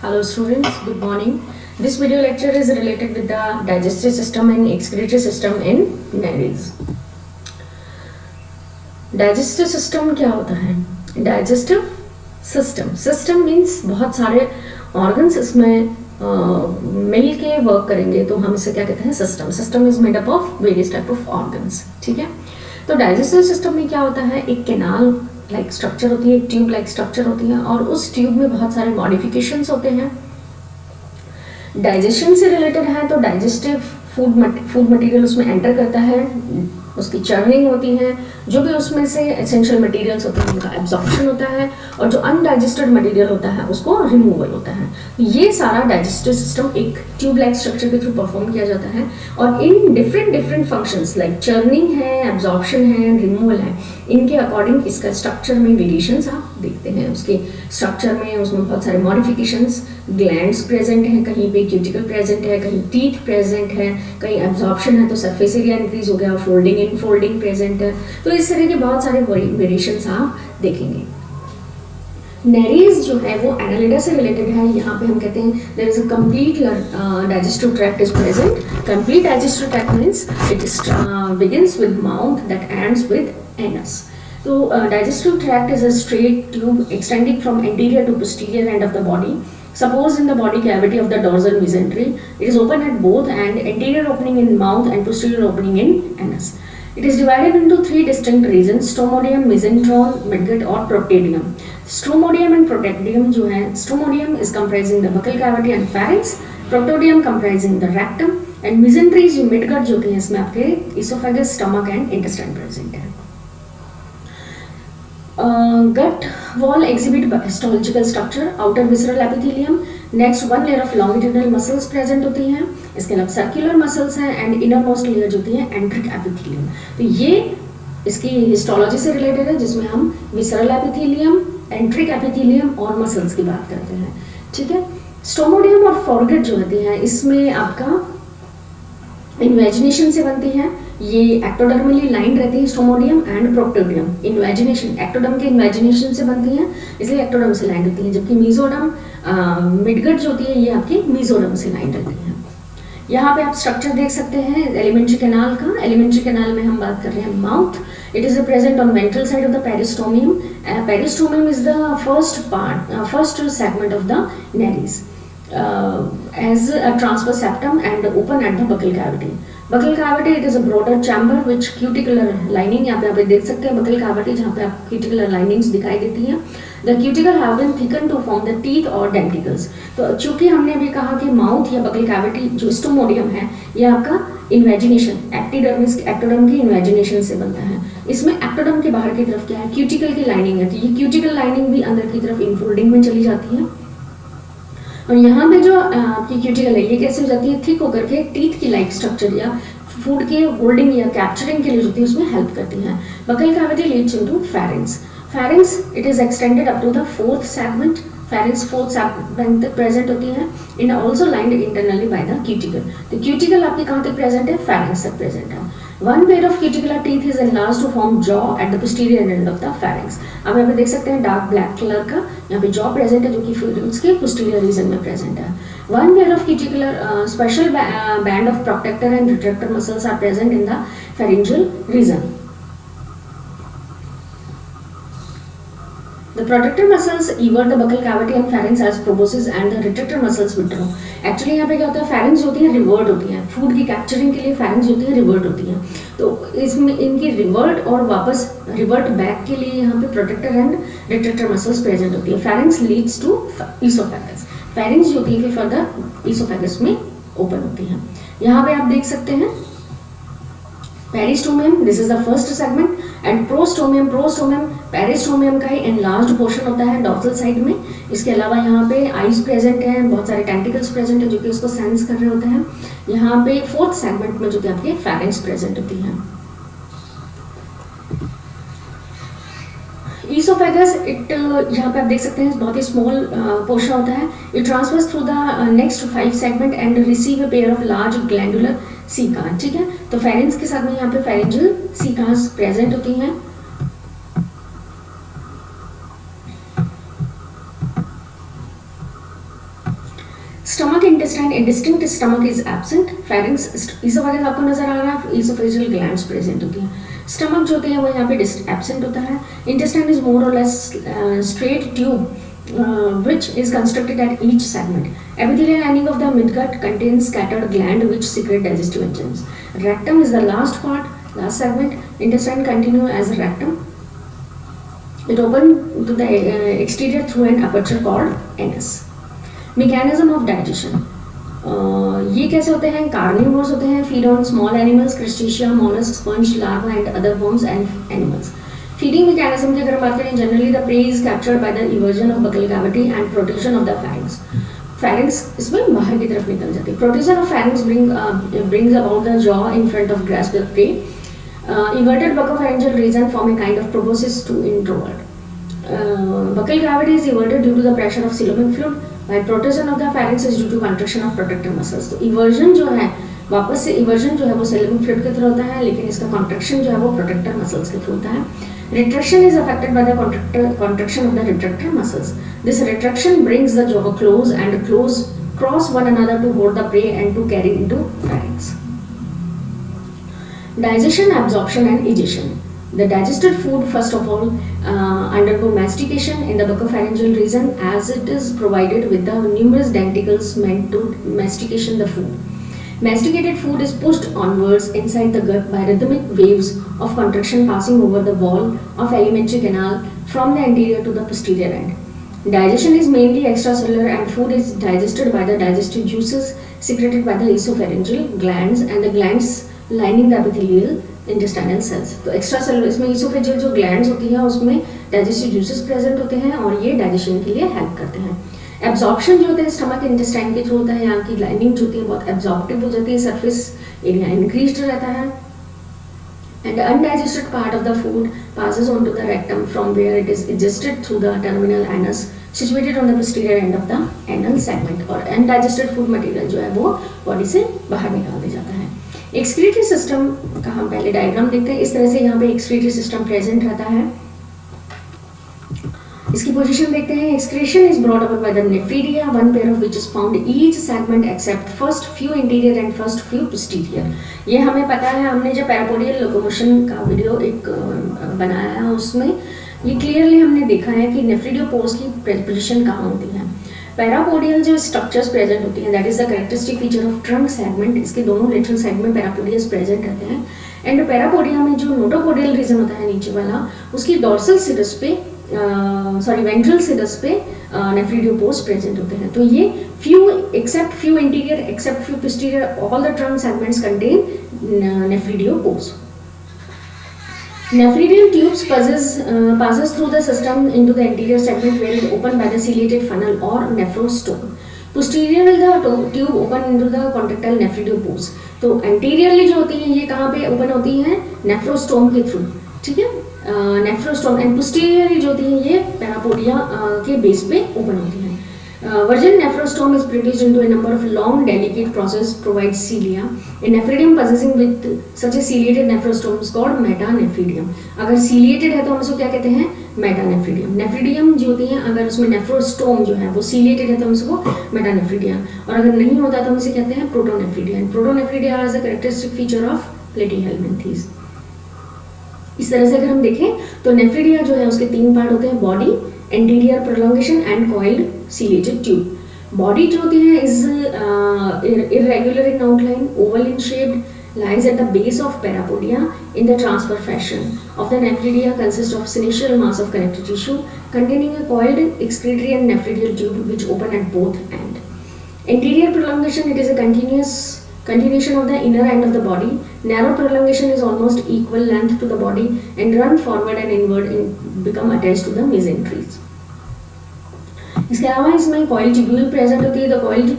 Hello students, good morning. This video lecture is related with the digestive system and excretory system in nares. Digestive system क्या होता है? Digestive system means बहुत सारे organs इसमें मिल के work करेंगे तो हम इसे क्या कहते हैं? System is made up of various type of organs. ठीक है, तो डाइजेस्टिव सिस्टम में क्या होता है? एक कैनाल लाइक स्ट्रक्चर होती है, एक ट्यूब लाइक स्ट्रक्चर होती है और उस ट्यूब में बहुत सारे मॉडिफिकेशंस होते हैं. डाइजेशन से रिलेटेड है तो डाइजेस्टिव फूड मटेरियल उसमें एंटर करता है, उसकी चर्निंग होती है, जो भी उसमें से एसेंशियल मटेरियल्स होते हैं उनका एब्जॉर्प्शन होता है और जो अनडाइजेस्टेड मटेरियल होता है उसको रिमूवल होता है. ये सारा डाइजेस्टिव सिस्टम एक ट्यूब लाइक स्ट्रक्चर के थ्रू परफॉर्म किया जाता है और in different functions like churning है, एब्जॉर्प्शन है, रिमूवल है, इनके अकॉर्डिंग इसका स्ट्रक्चर में वेरिएशंस आप देखते हैं. उसके स्ट्रक्चर में उसमें बहुत सारे मॉडिफिकेशंस, ग्लैंड्स प्रेजेंट हैं, कहीं पे क्यूटिकल प्रेजेंट है, कहीं टीथ प्रेजेंट है, कहीं एब्जॉर्प्शन है तो सरफेस एरिया इंक्रीज हो गया, फोल्डिंग इन फोल्डिंग प्रेजेंट है. तो इस तरह के बहुत सारे वेरिएशंस आप देखेंगे. नेरीज जो है वो एनालिडा से रिलेटेड है. यहाँ पे हम कहते हैं there is a complete digestive tract is present. Complete digestive tract means it begins with mouth that ends with anus. तो digestive tract is a straight tube extending from anterior to posterior end of the body. Suppose in the body cavity of the dorsal mesentery, it is open at both and anterior opening in mouth and posterior opening in anus. It is divided into three distinct regions: stomodium, mesentron, midgut और proctadium. Stomodium and proctadium जो है, stomodium is comprising the buccal cavity and pharynx, proctodium comprising the rectum and mesentery जो midgut जो होती है इसमें आपके esophagus, stomach and intestine present है. Gut wall exhibit histological structure, outer visceral epithelium, next one layer of longitudinal muscles present होती हैं, इसके अलावा सर्कुलर मसल्स हैं एंड इनरमोस्ट लेयर जो होती है एंट्रिक एपिथेलियम. तो ये इसकी हिस्टोलॉजी से रिलेटेड है जिसमें हम विसरल एपिथेलियम, एंट्रिक एपिथेलियम और मसल्स की बात करते हैं. ठीक है, स्टोमोडियम और फॉरगेट जो होती हैं इसमें आपका इन्वेजिनेशन से बनती है. ये एक्टोडर्मली लाइन रहती है stomodeum and proctodeum. Invagination ectoderm के इन्वेजिनेशन से बनती है इसलिए एक्टोडर्म से लाइन रहती है, जबकि मीजोडर्म मिडगट जो होती है ये आपकी मीजोडर्म से लाइन रहती है. यहाँ पे आप स्ट्रक्चर देख सकते हैं एलिमेंट्री कैनाल का. एलिमेंट्री कैनाल में हम बात कर रहे हैं mouth. It is present on ventral side of the peristomium. Peristomium is the first segment of the Nereis as a transverse septum and open at the buccal cavity. Buccal cavity, it is a broader chamber which cuticular lining, यहाँ पे देख सकते हैं buccal cavity जहाँ पे आप cuticular linings दिखाई देती हैं. The cuticle have been thickened to form the teeth or denticles. तो चूंकि हमने अभी कहा कि माउथ या buccal cavity जो स्टोमोडियम है ये आपका इन्वेजिनेशन एक्टोडर्म की इन्वेजिनेशन से बनता है. इसमें एक्टोडर्म के बाहर की तरफ क्या है? क्यूटिकल की लाइनिंग है. तो ये क्यूटिकल लाइनिंग भी अंदर की तरफ इनफोल्डिंग में चली जाती है और यहाँ पे जो आपकी क्यूटिकल है ये कैसे हो जाती है? थिक होकर के टीथ की लाइक स्ट्रक्चर या फूड के होल्डिंग या कैप्चरिंग के लिए जो होती है उसमें हेल्प करती है. Buccal cavity leads into pharynx. Pharynx it is extended up to the fourth segment. Pharynx fourth segment तक प्रेजेंट होती है in also lined internally by the cuticle. तो क्यूटिकल आपके कहाँ तक प्रेजेंट है? फेरिंक्स तक प्रेजेंट है. One pair of cuticular teeth is enlarged to form jaw at the posterior end of the pharynx. अब यहाँ पे देख सकते हैं डार्क ब्लैक कलर का यहाँ पे jaw प्रेजेंट है जो कि pharynx के posterior region में प्रेजेंट है. One pair of cuticular special band of protector and retractor muscles are present in the pharyngeal region. The protector muscles evert the buccal cavity and pharynx as proboscis and the retractor muscles withdraw. Actually यहाँ पे क्या होता है? pharynx होती है revert होती है. Food की कैप्चरिंग के लिए pharynx होती है रिवर्ट होती है. तो इसमें इनकी रिवर्ट और वापस रिवर्ट बैक के लिए यहाँ पे protector and retractor muscles present होती है. pharynx leads to oesophagus. pharynx जो होती है फिर फर्दर ईसोफेगस में ओपन होती है. यहाँ पे आप देख सकते हैं peristomium, this is the first segment and prostomium peristomium का ही एनलार्ज्ड पोर्शन होता है डॉर्सल साइड में. इसके अलावा यहाँ पे आईज प्रेजेंट है, बहुत सारे टेंटिकल्स प्रेजेंट है जो कि उसको सेंस कर रहे होते हैं. यहाँ पे फोर्थ सेगमेंट में जो कि आपके फेरिंक्स प्रेजेंट होती है. ईसोफेगस इट यहाँ पे आप देख सकते हैं बहुत ही स्मॉल पोर्शन होता है. It transfers through the next 5 segment and receive a pair of large glandular caeca. ठीक है, तो फेरिंक्स के साथ में यहाँ पे फेरिंजियल सीकास प्रेजेंट होती हैं. Stomach intestine, A distinct stomach is absent. Pharynx, oesophagus आपको नजर आ रहा है, इसोफेजियल ग्लैंड्स प्रेजेंट होती हैं। स्टमक जो होती है वो यहाँ पे एब्सेंट होता है। इंटेस्टाइन इज मोर और less straight tube which is constructed at each segment. Epithelial lining of the midgut contains scattered gland which secrete digestive enzymes. Rectum is the last part, last segment. Intestine continue as a rectum. It open to the exterior through an aperture called anus. Mechanism of digestion. ये कैसे होते हैं? Carnivores होते हैं, feed on small animals, crustacea, mollusc, sponge, larva and other worms and animals. Feeding mechanism की अगर हम बात करें, generally the prey is captured by the eversion of buccal cavity and protection of the pharynx. Pharynx इसमें बाहर की तरफ निकल जाती है। Protection of pharynx brings about the jaw in front of grasp prey. Everted buccopharyngeal region form a kind of proboscis to introvert. Buccal cavity is everted due to the pressure of coelomic fluid, while protrusion of the pharynx is due to contraction of protective muscles. तो eversion जो है, वापस से eversion जो है वो coelomic fluid के through होता है, लेकिन इसका कॉन्ट्रैक्शन जो है वो प्रोटेक्टर मसल्स के थ्रू होता है। Retraction is affected by the contraction of the retractor muscles. This retraction brings the jaw close and cross one another to hold the prey and to carry into pharynx. Digestion, absorption and egestion. The digested food first of all undergo mastication in the buccopharyngeal region, as it is provided with the numerous denticles meant to mastication the food. Masticated food is pushed onwards inside the gut by rhythmic waves of contraction passing over the wall of alimentary canal from the anterior to the posterior end. Digestion is mainly extracellular and food is digested by the digestive juices secreted by the esophageal glands and the glands lining the epithelial intestinal cells. तो extra cellular, इसमें oesophageal जो glands होती हैं उसमें digestive juices present होते हैं और ये डाइजेशन के लिए हेल्प करते हैं। एब्जॉर्प्शन जो होता है स्टमक इंटेस्टाइन के थ्रू होता है। यहाँ की लाइनिंग जो होती है बहुत एब्जॉर्प्टिव हो जाती है, सरफेस एरिया इंक्रीज्ड रहता है। And undigested part of the food passes on to the rectum from where it is digested through the terminal anus situated on the posterior end of the anal segment। और undigested food material जो है वो body से बाहर निकाल दिया जाता है। एक्सक्रीटरी सिस्टम का हम पहले डायग्राम देखते हैं। इस तरह से यहाँ पे एक्सक्रीटरी सिस्टम प्रेजेंट रहता है। इसकी पोजीशन देखते हैं। Excretion is brought up by the nephridia, one pair of which is found each segment accept first few interior and first few posterior. ये हमें पता है, हमने जब पैरापोडियल लोकोमोशन का वीडियो एक बनाया है उसमें ये क्लियरली हमने देखा है कि नेफ्रीडियोपोर्स की पोजीशन कहाँ होती है। पैरापोडियल जो स्ट्रक्चर्स प्रेजेंट होती हैं, that is the characteristic feature of trunk segment. इसके दोनों लेटरल साइड में पैरापोडियल्स प्रेजेंट रहते हैं। एंड पैरापोडिया में जो नोटोपोडियल रीजन होता है नीचे वाला, उसकी डॉर्सल सिरस पे वेंट्रल सिरस पे नेफ्रीडियोपोर्स प्रेजेंट होते हैं। तो ये few interior except few posterior, all the trunk segments contain nephridiopores. Nephridial tubes passes through the system into the anterior segment where it opened by the ciliated funnel or nephrostome. Posteriorly the tube open into the contractile nephridiopores. तो anteriorly जो होती है ये कहाँ पे open होती है? नेफ्रोस्टोम के थ्रू, ठीक है, नेफ्रोस्टोम। एंड posteriorly जो होती है ये पैरापोडिया के बेस पे ओपन होती है। Virgin nephrostome is produced into a number of long delicate process provides cilia. A nephridium possessing with such a ciliated nephrostome is called metanephridium. अगर ciliated है तो हम इसको क्या कहते हैं? मेटानेफ्रीडियम। नेफ्रीडियम जो होती है अगर उसमें नेफ्रोस्टोम जो है वो ciliated है तो हम इसको मेटानेफ्रीडियम, और अगर नहीं होता तो हम इसे कहते हैं protonephridium. Protonephridia is a characteristic feature of Platyhelminthes. इस तरह से अगर हम देखें तो नेफ्रीडिया जो है उसके तीन पार्ट होते हैं, body, anterior prolongation and coiled ciliated tube. Body जो होती है is irregular in outline, oval in shape, lies at the base of parapodia in the transfer fashion of the nephridia, consists of synovial mass of connective tissue containing a coiled excretory and nephridial tube which open at both ends. Anterior prolongation, it is a continuation of the inner end of the body. Narrow prolongation is almost equal length to the body and run forward and inward and become attached to the mesenteries. इसके अलावा इसमें coiled tubule present होती है। The coiled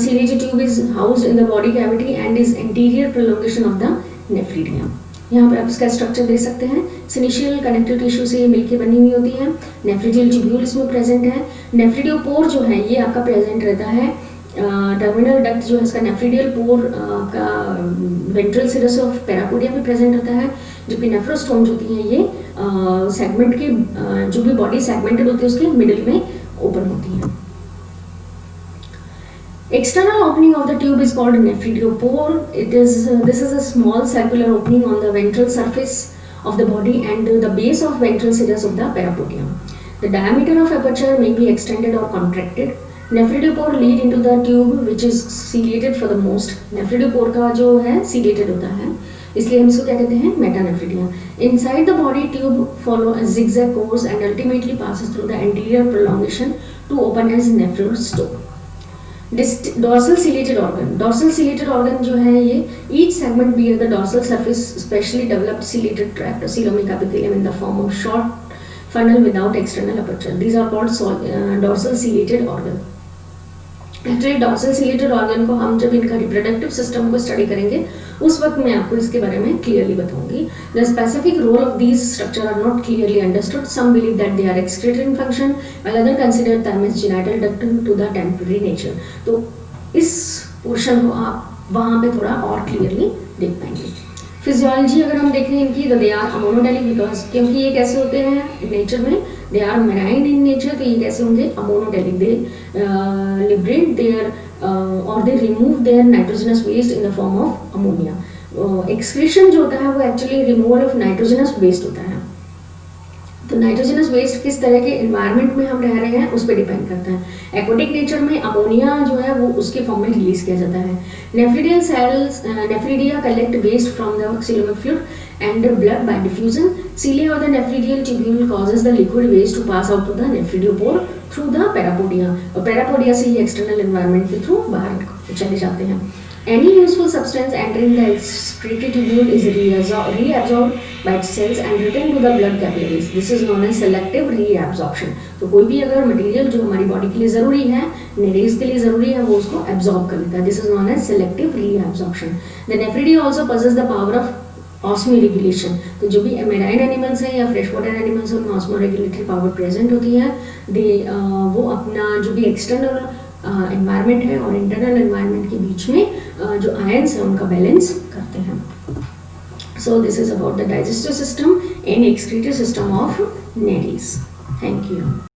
ciliated tube is housed in the body cavity and is anterior prolongation of the nephridium. यहाँ पे आप इसका structure देख सकते हैं। सिनिशियल कनेक्टिव टिश्यू से ये मिलके बनी हुई होती है। नेफ्रिडियल ट्यूब्यूल इसमें प्रेजेंट है। नेफ्रिडियोपोर जो है ये आपका प्रेजेंट रहता है। टर्मिनल डक्ट जो है इसका नेफ्रिडियल पोर का वेंट्रल सिरस ऑफ पैरापोडिया में प्रेजेंट रहता है, जबकि नेफ्रोस्टोम जो होती है ये सेगमेंट के जो भी बॉडी सेगमेंटेड होती है उसके मिडिल में ओपन होती है। External opening of the tube is called nephridiopore. This is a small circular opening on the ventral surface of the body and the base of ventral serous of the parapodium. The diameter of aperture may be extended or contracted. Nephridiopore lead into the tube which is ciliated for the most. Nephridiopore का जो है ciliated होता है, इसलिए हम इसको क्या कहते हैं, metanephridia. Inside the body, tube follow a zigzag course and ultimately passes through the anterior prolongation to open as nephrostope. Dorsal ciliated organ जो है ये each segment bear the dorsal surface specially developed ciliated tract or coelomic epithelium in the form of short funnel without external aperture. These are called dorsal ciliated organ. Actually dorsal chelated organ को हम जब इनका reproductive system को study करेंगे उस वक्त मैं आपको इसके बारे में क्लियरली बताऊंगी. The specific role of these structure are not clearly understood. Some believe that they are excretory in function while other consider them as genital duct to the temporary nature. तो इस पोर्शन को आप वहाँ पे थोड़ा और clearly देख पाएंगे. फिजियोलॉजी अगर हम देखें इनकी तो दे आर अमोनोडेलिक बिकॉज क्योंकि ये कैसे होते हैं नेचर में, they are marine in nature. तो ये कैसे होंगे, अमोनोडेलिक. दे लिबरेट देयर और they remove their nitrogenous waste in the form of ammonia. Excretion जो होता है वो actually removal of nitrogenous waste होता है. तो नाइट्रोजनस वेस्ट किस तरह के एनवायरनमेंट में हम रह रहे हैं उस पर डिपेंड करता है. एक्वेटिक नेचर में अमोनिया जो है वो उसके फॉर्म में रिलीज किया जाता है. Nephridial cells nephridia collect waste from the coelomic fluid and blood by diffusion. Cilia और the nephridial tubule causes the liquid waste to pass out to the nephridiopore through the parapodia. और parapodia से ही external environment के through बाहर चले जाते हैं. Any useful substance entering the excretory tubule is reabsorbed by cells and returned to the blood capillaries. This is known as selective reabsorption. तो कोई भी अगर मटेरियल जो हमारी बॉडी के लिए ज़रूरी है, नेरीज के लिए ज़रूरी है, वो उसको एब्जॉर्ब कर लेता है. This is known as selective reabsorption. The nephridia also possess the power of osmoregulation. तो जो भी मेराइन एनिमल्स हैं या फ्रेश वाटर एनिमल्स हैं उनमें ऑस्मोरेगुलेटरी पावर प्रेजेंट होती है. वो अपना जो भी एक्सटर्नल एनवायरनमेंट है और इंटरनल एनवायरनमेंट के बीच में जो आयंस है उनका बैलेंस करते हैं. So this is about the digestive system and excretory system of Nereis. Thank you.